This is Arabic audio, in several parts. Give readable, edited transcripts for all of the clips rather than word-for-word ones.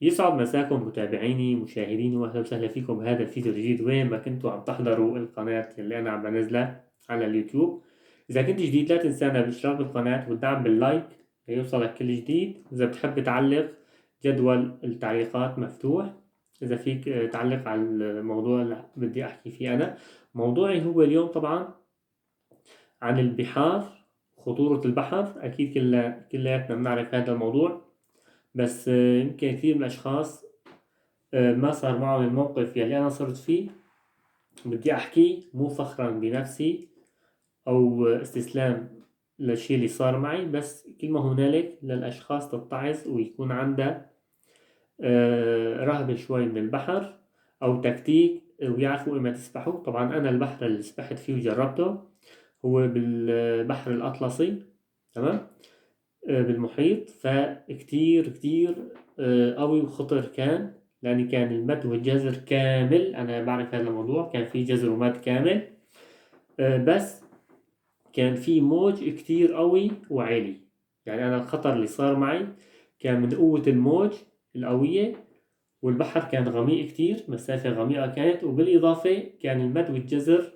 يسعد مساكم متابعيني مشاهديني، واهلا وسهلا فيكم بهذا الفيديو الجديد. وين ما كنتوا عم تحضروا القناة اللي انا عم بنزلها على اليوتيوب. اذا كنت جديد لا تنسانا بالاشتراك بالقناة والدعم باللايك ليوصلك كل جديد. واذا بتحب تعلق جدول التعليقات مفتوح. اذا فيك تعلق على الموضوع اللي بدي احكي فيه انا. موضوعي هو اليوم طبعا عن البحار، خطورة البحر. اكيد كلياتنا بنعرف هذا الموضوع، بس يمكن كثير من الاشخاص ما صار معهم الموقف يلي أنا صرت فيه. بدي أحكي مو فخرا بنفسي أو استسلام للشيء اللي صار معي، بس كل ما هنالك للأشخاص تتعظ ويكون عندها رهبة شوي من البحر أو تكتيك ويعرفوا إما تسبحوا. طبعا أنا البحر اللي سبحت فيه وجربته هو بالبحر الأطلسي، تمام. بالمحيط، فكتير كتير قوي وخطر كان، لأن كان المد والجزر كامل. أنا بعرف هذا الموضوع، كان في جزر ومد كامل. بس كان في موج كتير قوي وعالي. يعني أنا الخطر اللي صار معي كان من قوة الموج القوية، والبحر كان غميق كتير، مسافة غميقة كانت، وبالإضافة كان المد والجزر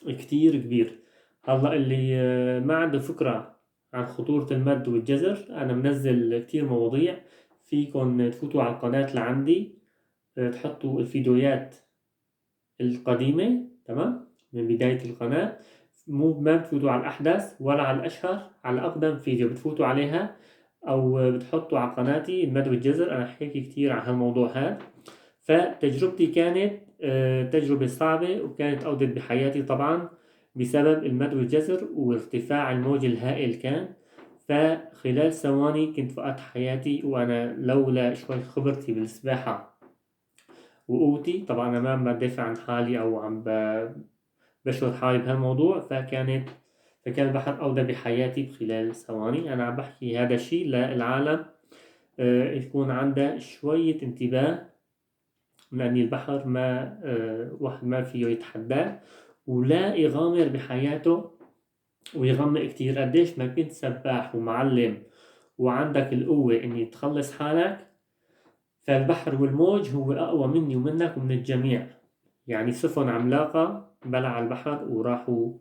كتير كبير. هلا اللي ما عنده فكرة عن خطورة المد والجزر، أنا منزل كتير مواضيع. فيكن تفوتوا على القناة لعندي، تحطوا الفيديوهات القديمة، تمام، من بداية القناة. مو ما بتفوتوا على الأحدث ولا على الأشهر، على أقدم فيديو بتفوتوا عليها، أو بتحطوا على قناتي المد والجزر. أنا حكي كتير عن هالموضوع هذا. فتجربتي كانت تجربة صعبة، وكانت أودت بحياتي طبعا بسبب المد والجزر وارتفاع الموج الهائل كان. فخلال ثواني كنت فقدت حياتي، وأنا لولا شوي خبرتي بالسباحة وقوتي، طبعا أنا ما عم بدافع عن حالي أو عم بشهر حالي بهالموضوع. فكان البحر أودى بحياتي بخلال ثواني. أنا عم بحكي هذا الشيء للعالم يكون عنده شوية انتباه، لأن البحر ما واحد ما فيه يتحداه ولا يغامر بحياته ويغمق كتير. قديش ما كنت سباح ومعلم وعندك القوة إني تخلص حالك، فالبحر والموج هو أقوى مني ومنك ومن الجميع. يعني سفن عملاقة بلع البحر وراحوا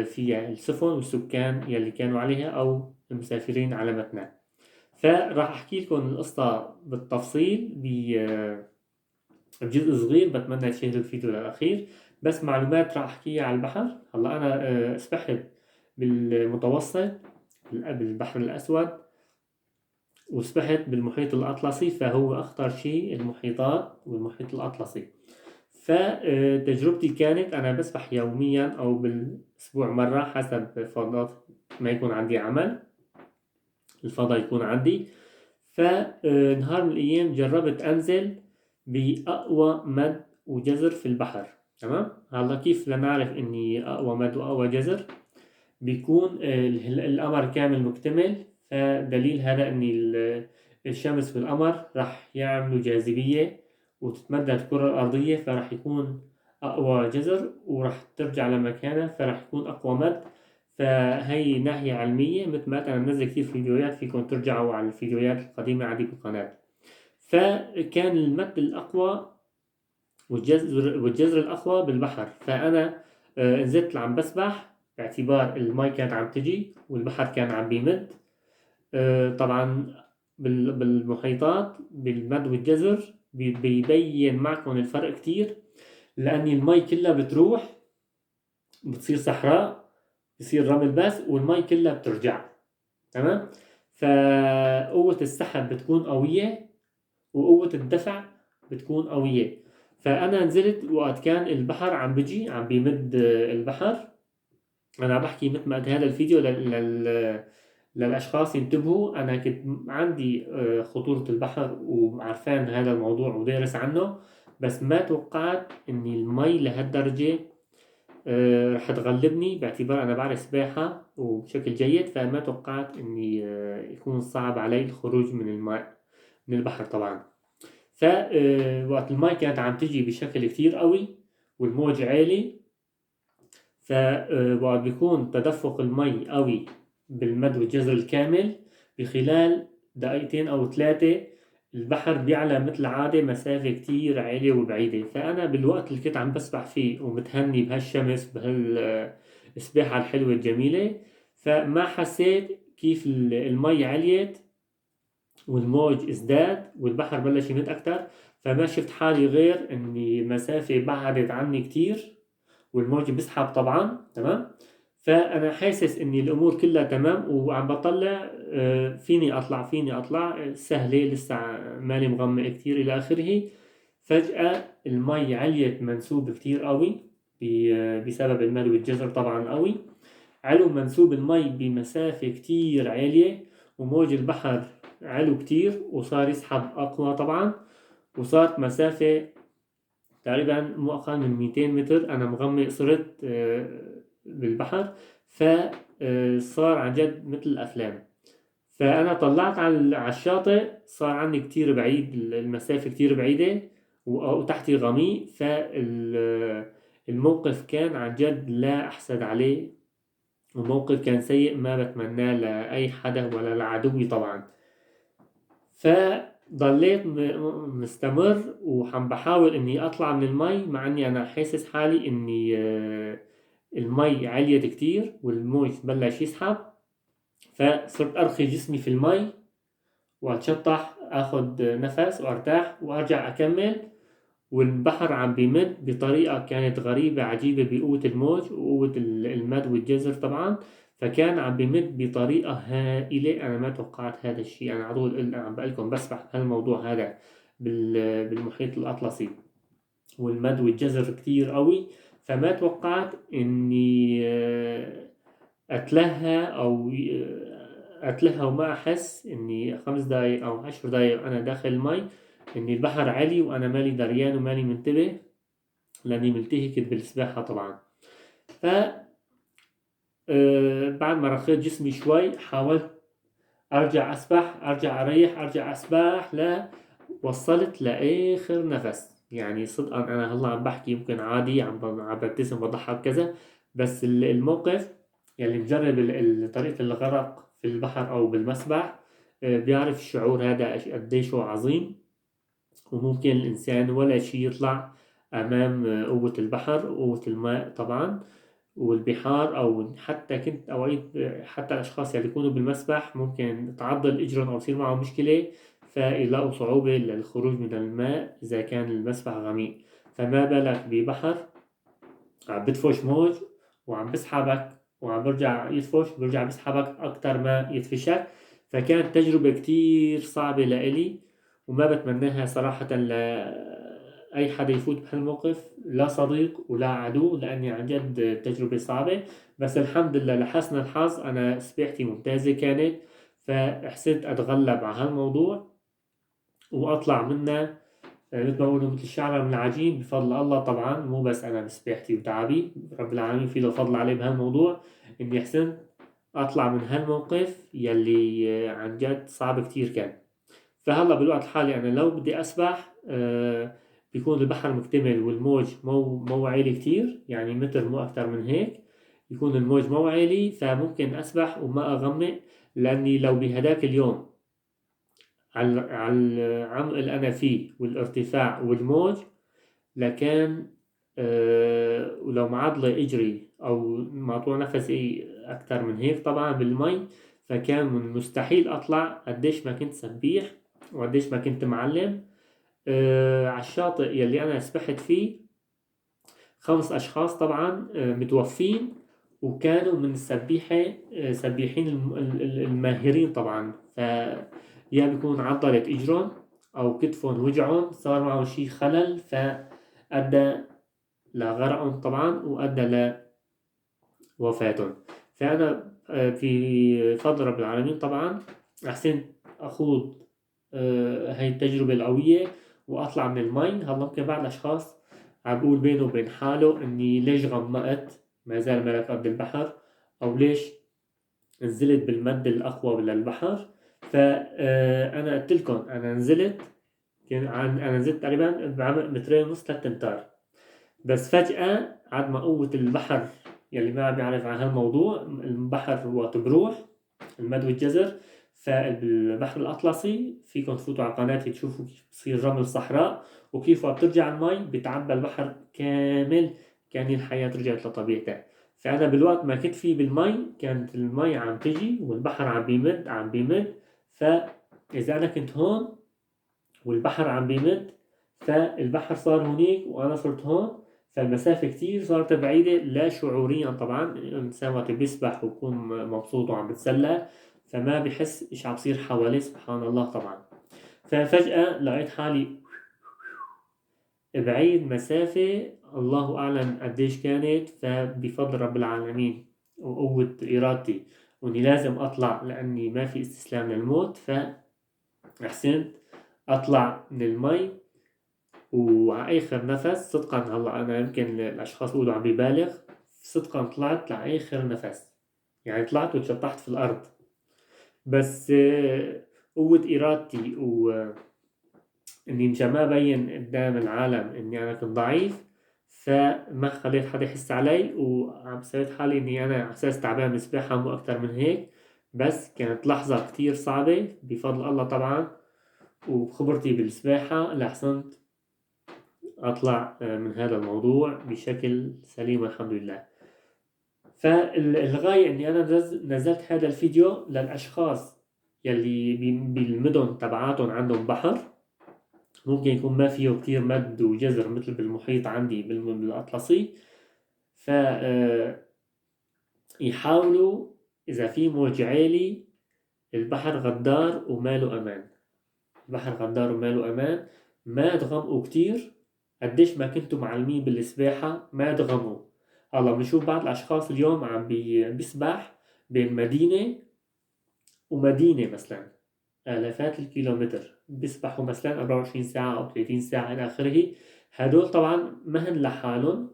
فيها السفن والسكان يلي كانوا عليها أو المسافرين على متنها. فراح أحكي لكم القصة بالتفصيل بجزء صغير، بتمنى تشاهدوا الفيديو للأخير. بس معلومات راح أحكيها على البحر. هلا أنا سبحت بالمتوسط، بالبحر الأسود، وسبحت بالمحيط الأطلسي، فهو أخطر شيء المحيطات والمحيط الأطلسي. فتجربتي كانت أنا بسبح يوميا أو بالأسبوع مرة حسب فضات ما يكون عندي عمل، الفضاء يكون عندي. فنهار من الأيام جربت أنزل بأقوى مد وجزر في البحر، تمام. هلا كيف لنعرف إني أقوى مد وأقوى جزر؟ بيكون القمر كامل مكتمل. فدليل هذا إن الشمس والقمر راح يعملوا جاذبية وتتمدد الكرة الأرضية، فراح يكون أقوى جزر، وراح ترجع لمكانها فراح يكون أقوى مد. فهي ناحية علمية، مثل ما أنا منزل كثير فيديوهات، فيكم ترجعوا على الفيديوهات القديمة عندي بالقناة. فكان المد الأقوى والجزر الأقوى بالبحر. فأنا نزلت عم بسبح باعتبار المي كانت عم تجي والبحر كان عم بيمد. طبعا بالمحيطات بالمد والجزر بيبين معكم الفرق كتير، لأن المي كلها بتروح بتصير صحراء، بصير رمل بس، والمي كلها بترجع، تمام. فقوة السحب بتكون قوية وقوة الدفع بتكون قوية. فأنا نزلت وقت كان البحر عم بيجي عم بيمد البحر. أنا عم بحكي مثل ما قلت هذا الفيديو للأشخاص ينتبهوا. أنا كنت عندي خطورة البحر وعرفان هذا الموضوع ودارس عنه، بس ما توقعت إني المي لهالدرجة رح تغلبني، باعتبار أنا بعرف سباحة وبشكل جيد. فما توقعت إني يكون صعب علي الخروج من الماء، من البحر طبعا. فوقت المي كانت عم تجي بشكل كتير قوي والموج عالي، فوقت بيكون تدفق المي قوي بالمد والجزر الكامل، بخلال دقيقتين أو ثلاثة البحر بيعلى مثل العادة مسافة كتير عالية وبعيدة. فأنا بالوقت اللي كنت عم بسبح فيه ومتهني بهالشمس بهالسباحة الحلوة الجميلة، فما حسيت كيف المي عليت والموج ازداد والبحر بلش يمد أكتر. فما شفت حالي غير إني مسافة بعدت عني كتير والموج بيسحب طبعا. تمام. فأنا حاسس إني الأمور كلها تمام وعم بطلع، فيني أطلع سهلة، لسه مالي مغمق كتير إلى آخره. فجأة المي عليت منسوب كتير قوي بسبب المد والجزر طبعا قوي. علو منسوب المي بمسافة كتير عالية، وموج البحر علو كتير وصار يسحب أقوى طبعا. وصارت مسافة تقريبا مو أقل من 200 متر أنا مغمق صرت بالبحر. فصار عن جد مثل الأفلام. فأنا طلعت على الشاطئ، صار عني كتير بعيد، المسافة كتير بعيدة وتحتي غميق. فالموقف كان عن جد لا أحسد عليه، وموقف كان سيء ما بتمناه لأي حدا ولا لعدوي طبعا. فضليت مستمر وحم بحاول اني اطلع من المي، مع اني انا حاسس حالي اني المي عليت كتير والموج بلش يسحب. فصرت ارخي جسمي في المي واتشطح اخد نفس وارتاح وارجع اكمل. والبحر عم بيمد بطريقة كانت غريبة عجيبة بقوة الموج وقوة المد والجزر طبعا. فكان عم بيمد بطريقة هائلة، أنا ما توقعت هذا الشيء. أنا على طول عم بقلكم بسبح بهالموضوع هذا بالمحيط الأطلسي، والمد والجزر كتير قوي. فما توقعت إني أتلهى وما أحس إني 5 دقايق أو 10 دقايق وأنا داخل المي إني البحر عالي وأنا مالي دريان ومالي منتبه لأني ملتهي كنت بالسباحة طبعا. ف بعد ما رخيت جسمي شوي حاولت أرجع أسبح، أرجع أريح، أرجع أسبح. لا، وصلت لآخر نفس. يعني صدقا أنا هلا عم بحكي يمكن عادي، عم ببتسم بضحك كذا، بس الموقف يعني مجرب طريقة الغرق في البحر أو بالمسبح بيعرف الشعور هذا قديش هو عظيم. وممكن الإنسان ولا شي يطلع أمام قوة البحر وقوة الماء طبعا والبحار. أو حتى كنت أوقات حتى الأشخاص اللي يكونوا بالمسبح ممكن تعضل إجرهم أو يصير معهم مشكلة فيلاقوا صعوبة للخروج من الماء إذا كان المسبح غميق. فما بالك ببحر عم بدفش موج وعم بسحبك وعم برجع يدفش برجع بسحبك أكتر ما يدفشك. فكانت تجربة كتير صعبة لإلي وما بتمناها صراحة لأي حدا يفوت بهالموقف، لا صديق ولا عدو، لأني عن جد تجربة صعبة. بس الحمد لله لحسن الحظ أنا سباحتي ممتازة كانت، فحسنت أتغلب على هالموضوع وأطلع منه مثل ما بقولوا مثل الشعرة من العجين بفضل الله طبعا. مو بس أنا بسباحتي وتعبي، رب العالمين في له فضل عليه بهالموضوع إني حسنت أطلع من هالموقف يلي عن جد صعب كتير كان. فهلا بالوقت الحالي أنا لو بدي أسبح بيكون البحر مكتمل والموج مو عالي كتير، يعني متر مو أكتر من هيك. يكون الموج مو عالي فممكن أسبح وما أغمق. لأني لو بهداك اليوم على العمق اللي أنا فيه والارتفاع والموج لكان ولو معضلة إجري أو مقطوع نفسي أكتر من هيك طبعا بالمي، فكان من المستحيل أطلع قديش ما كنت سبيح وقديش ما كنت معلم. على الشاطئ يلي أنا سبحت فيه 5 أشخاص طبعا متوفين، وكانوا من السبيحة سبيحين الماهرين طبعا. يا بيكون عضلت إجرهم أو كتفهم وجعهم، صار معهم شي خلل فأدى لغرقهم طبعا وأدى لوفاتهم. فأنا في فضل رب العالمين طبعا أحسنت أخوض هاي التجربة القوية وأطلع من المي. هلا ممكن بعض الأشخاص عم بقول بينه وبين حاله إني ليش غمقت ما زال ملك قد البحر، أو ليش نزلت بالمد الأقوى للبحر. فأنا قلت لكم أنا نزلت أنا نزلت تقريبا بعمق 2.5 3 أمتار. بس فجأة عاد ما قوة البحر يلي ما بيعرف عن هالموضوع، البحر وقت بروح المد والجزر فالبحر الأطلسي فيكم تفوتوا على قناتي تشوفوا كيف بصير رمل صحراء، وكيف وقت بترجع المي بتعبى البحر كامل، كأن الحياة رجعت لطبيعتها. فأنا بالوقت ما كنت فيه بالمي كانت المي عم تجي والبحر عم بيمد عم بيمد، فإذا أنا كنت هون والبحر عم بيمد، فالبحر صار هونيك وأنا صرت هون، فالمسافة كتير صارت بعيدة لا شعوريا. طبعا الإنسان وقت بيسبح ويكون مبسوط وعم بتسلى فما بحس إيش عم بصير حواليه، سبحان الله طبعا. ففجأة لقيت حالي بعيد مسافة الله أعلم قديش كانت، فبفضل رب العالمين وقوة إرادتي وإني لازم أطلع لأني ما في استسلام للموت، فأحسنت أطلع من المي. وعلى آخر نفس صدقا، هلا أنا يمكن الأشخاص بيقولوا عم ببالغ، صدقا طلعت لآخر نفس، يعني طلعت وتشطحت في الأرض. بس قوة إرادتي وإني مشان ما أبين قدام العالم إني أنا كنت ضعيف، فما خليت حدا يحس علي، وعم سويت حالي إني أنا على أساس تعبان من السباحة مو أكتر من هيك. بس كانت لحظة كتير صعبة بفضل الله طبعا وبخبرتي بالسباحة لحسنت أطلع من هذا الموضوع بشكل سليم الحمد لله. فالغاية إني أنا نزلت هذا الفيديو للأشخاص يلي بالمدن تبعاتهم عندهم بحر، ممكن يكون ما فيه كتير مد وجزر مثل بالمحيط عندي بالأطلسي، يحاولوا إذا في موج عالي. البحر غدار وماله أمان، البحر غدار وماله أمان. ما تغمقوا كتير، قديش ما كنتوا معلمين بالسباحة ما تغمقوا. هلا بنشوف بعض الأشخاص اليوم عم بيسبح بين مدينة ومدينة مثلا آلافات الكيلومتر، بيسبحوا مثلا 24 ساعة أو 30 ساعة إلى آخره. هدول طبعا مهن لحالهم،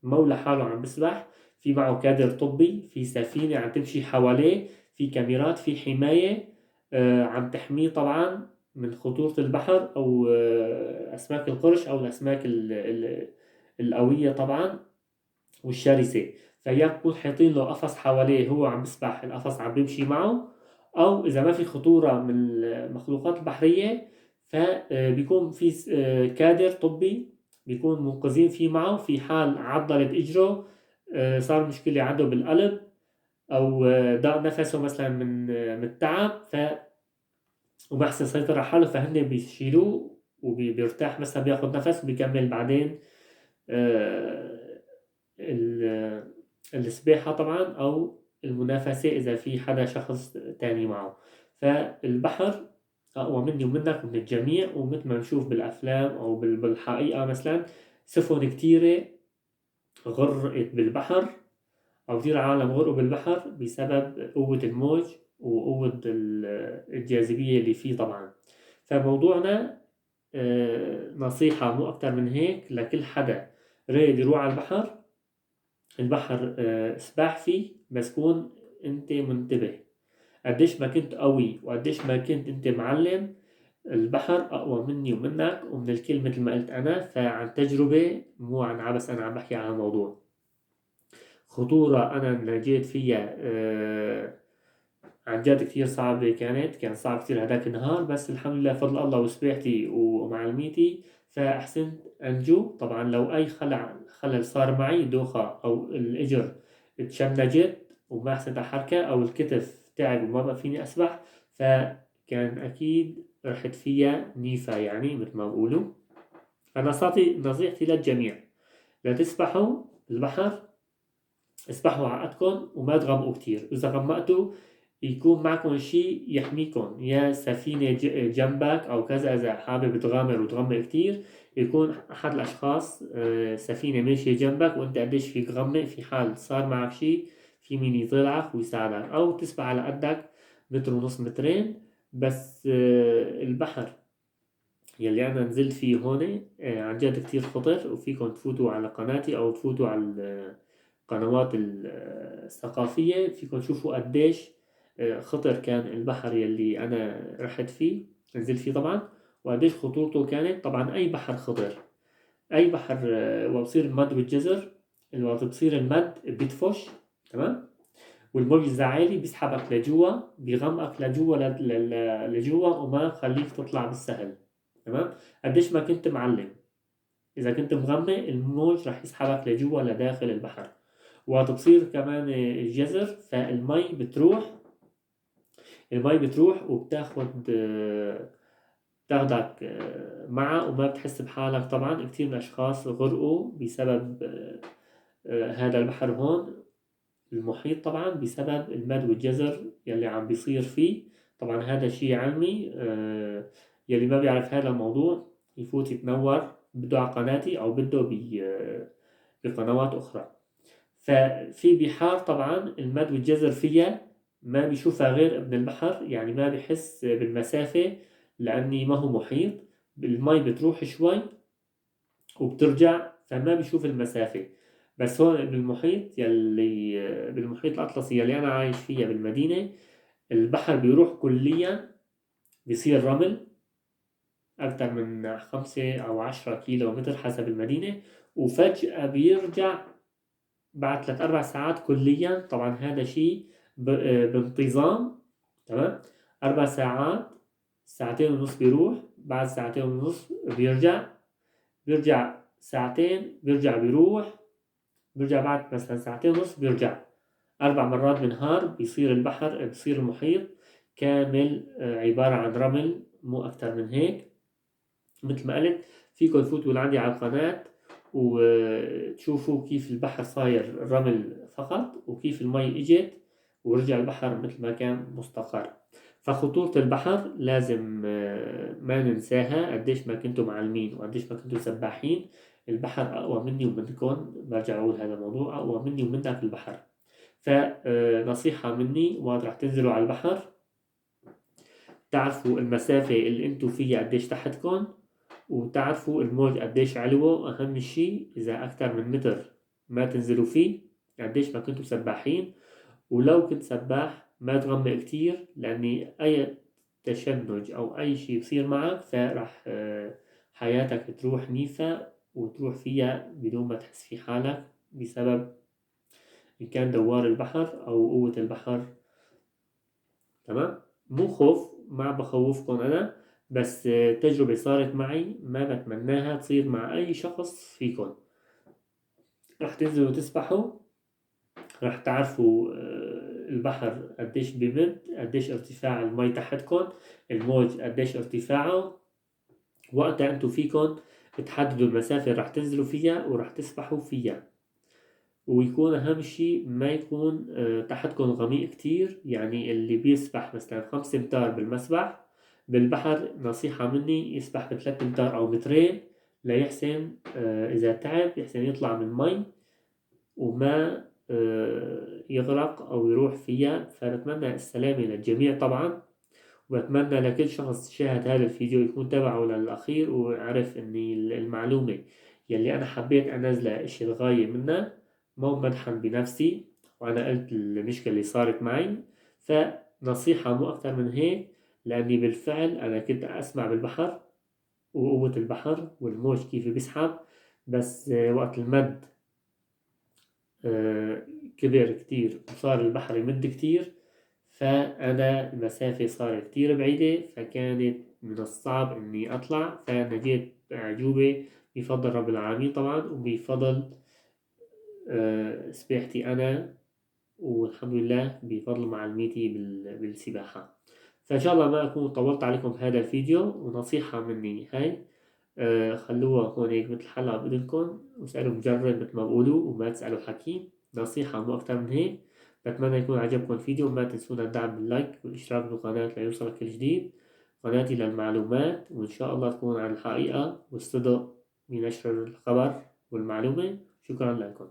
مو لحاله عم بسبح، في معه كادر طبي، في سفينة عم تمشي حواليه، في كاميرات، في حماية عم تحميه طبعا من خطورة البحر أو أسماك القرش أو الأسماك القوية طبعا والشرسة. فيكون حاطين له قفص حواليه، هو عم بسبح القفص عم بيمشي معه، أو إذا ما في خطورة من المخلوقات البحرية فبيكون في كادر طبي بيكون منقذين فيه معه في حال عضلت إجره، صار مشكلة عنده بالقلب، أو ضاق نفسه مثلا من التعب، وما أحسن يسيطر على حاله، فهن بيشيلوه وبيرتاح مثلا بياخد نفس وبيكمل بعدين السباحة طبعا أو المنافسة إذا في حدا شخص تاني معه. فالبحر أقوى مني ومنك ومن الجميع، ومثل ما نشوف بالأفلام أو بالحقيقة مثلا سفن كتيرة غرقت بالبحر، أو كتير عالم غرقوا بالبحر بسبب قوة الموج وقوة الجاذبية اللي فيه طبعا. فموضوعنا نصيحة مو أكتر من هيك لكل حدا ريد يروح على البحر. البحر سباح فيه بس كون انت منتبه، قديش ما كنت قوي وقديش ما كنت انت معلم، البحر اقوى مني ومنك ومن الكل مثل ما قلت انا، فعن تجربة مو عن عبس انا عم بحكي عن الموضوع. خطورة انا نجيت فيها عن جد كتير صعبة، كان صعب كتير هداك النهار، بس الحمد لله فضل الله وسباحتي ومعلميتي فأحسنت أنجو. طبعا لو أي خلل صار معي دوخة أو الإجر اتشنجت وما أحسنت أحركها أو الكتف تعب وما بقى فيني أسبح، فكان أكيد رحت فيها نيفا يعني مثل ما بقولوا. نصيحتي للجميع لا تسبحوا البحر، اسبحوا على قدكم وما تغمقوا كتير. إذا غمقتوا يكون معكم شيء يحميكم، يا سفينة جنبك أو كذا. إذا حابب تغامر وتغمق كتير يكون أحد الأشخاص سفينة ماشية جنبك وأنت قديش فيك تغمق في حال صار معك شيء، في مين يطلعك ويساعدك، أو تسبح على قدك متر ونص مترين. بس البحر يلي أنا نزلت فيه هون عن جد كتير خطر، وفيكم تفوتوا على قناتي أو تفوتوا على القنوات الثقافية فيكم تشوفوا قديش خطر كان البحر يلي أنا رحت فيه نزلت فيه طبعا، وقديش خطورته كانت. طبعا أي بحر خطر، أي بحر وبصير المد بالجزر، وقت بصير المد بيدفش تمام، والموج إذا عالي بيسحبك لجوا، بيغمقك لجوا وما بخليك تطلع بالسهل. تمام. قديش ما كنت معلم، إذا كنت مغمق الموج رح يسحبك لجوا لداخل البحر. وتصير كمان الجزر، فالمي بتروح، وبتاخد بتاخدك معها، وما بتحس بحالك. طبعا كتير من الأشخاص غرقوا بسبب هذا البحر هون، المحيط، طبعا بسبب المد والجزر يلي عم بيصير فيه. طبعا هذا شيء علمي، يلي ما بيعرف هذا الموضوع يفوت يتنور، بده على قناتي أو بده بقنوات أخرى. ففي بحار طبعا المد والجزر فيها ما بيشوفها غير ابن البحر، يعني ما بيحس بالمسافة لأني ما هو محيط. المي بتروح شوي وبترجع، فما بيشوف المسافة. بس هون بالمحيط بالمحيط الأطلسي يلي أنا عايش فيها بالمدينة، البحر بيروح كليا، بيصير رمل أكثر من 5 أو 10 كيلو متر حسب المدينة، وفجأة بيرجع بعد 3 4 ساعات كليا. طبعا هذا شيء بانتظام. تمام. 4 ساعات، ساعتين ونص بيروح، بعد ساعتين ونص بيرجع ساعتين، بيرجع بيروح، بيرجع بعد مثلا ساعتين ونص بيرجع. 4 مرات بالنهار بيصير البحر، بيصير المحيط كامل عبارة عن رمل، مو أكتر من هيك. مثل ما قلت، فيكم تفوتوا لعندي على القناة وتشوفوا كيف البحر صاير رمل فقط، وكيف المي اجت ورجع البحر مثل ما كان مستقر. فخطورة البحر لازم ما ننساها. قديش ما كنتوا معلمين وقديش ما كنتوا سباحين، البحر أقوى مني ومنكم. برجع أقول هذا الموضوع، أقوى مني ومنك البحر. فنصيحة مني، وقت رح تنزلوا على البحر تعرفوا المسافة اللي انتوا فيها قديش تحتكم، وتعرفوا الموج قديش علوه. أهم شي إذا أكتر من متر ما تنزلوا فيه، قديش ما كنتوا سباحين. ولو كنت سباح ما تغمق كتير، لأني أي تشنج أو أي شي بصير معك فرح حياتك تروح نيفا، وتروح فيها بدون ما تحس في حالك، بسبب إن كان دوار البحر أو قوة البحر. تمام. مو خوف، ما بخوفكم أنا، بس تجربة صارت معي ما بتمناها تصير مع أي شخص فيكم. رح تنزلوا تسبحوا، رح تعرفوا البحر قديش بمد، قديش ارتفاع المي تحتكم، الموج قديش ارتفاعه. وقتها انتوا فيكم تحددوا المسافة اللي رح تنزلوا فيها ورح تسبحوا فيها. ويكون أهم شي ما يكون تحتكم غميق كتير، يعني اللي بيسبح مثلا 5 أمتار بالمسبح، بالبحر نصيحة مني يسبح ب3 أمتار أو مترين، ليحسن إذا تعب يحسن يطلع من المي وما يغرق أو يروح فيها. فبتمنى السلامة للجميع طبعا، وبتمنى لكل شخص شاهد هذا الفيديو يكون تابعه للأخير وعرف إني المعلومة يلي أنا حبيت أنزلها إشي الغاية منها، مو مدحا بنفسي. وأنا قلت المشكلة اللي صارت معي، فنصيحة مو أكتر من هيك. لأني بالفعل أنا كنت أسمع بالبحر وقوة البحر والموج كيف بيسحب، بس وقت المد كبر كتير وصار البحر يمد كتير، فأنا المسافة صارت كتير بعيدة، فكانت من الصعب إني أطلع. فنجيت أعجوبة بفضل رب العالمين طبعا، وبفضل سباحتي أنا، والحمد لله بفضل معلميتي بالسباحة. فإن شاء الله ما أكون طولت عليكم بهذا الفيديو. ونصيحة مني هاي، خلوها هون هيك مثل حلقة بإذنكم، واسألوا مجرب مثل ما بقولوا وما تسألوا حكيم. نصيحة مو أكتر من هيك. بتمنى يكون عجبكم الفيديو. ما تنسونا الدعم باللايك والاشتراك بالقناة ليوصلك كل جديد. قناتي للمعلومات، وإن شاء الله تكون عن الحقيقة والصدق بنشر الخبر والمعلومة. شكرا لكم.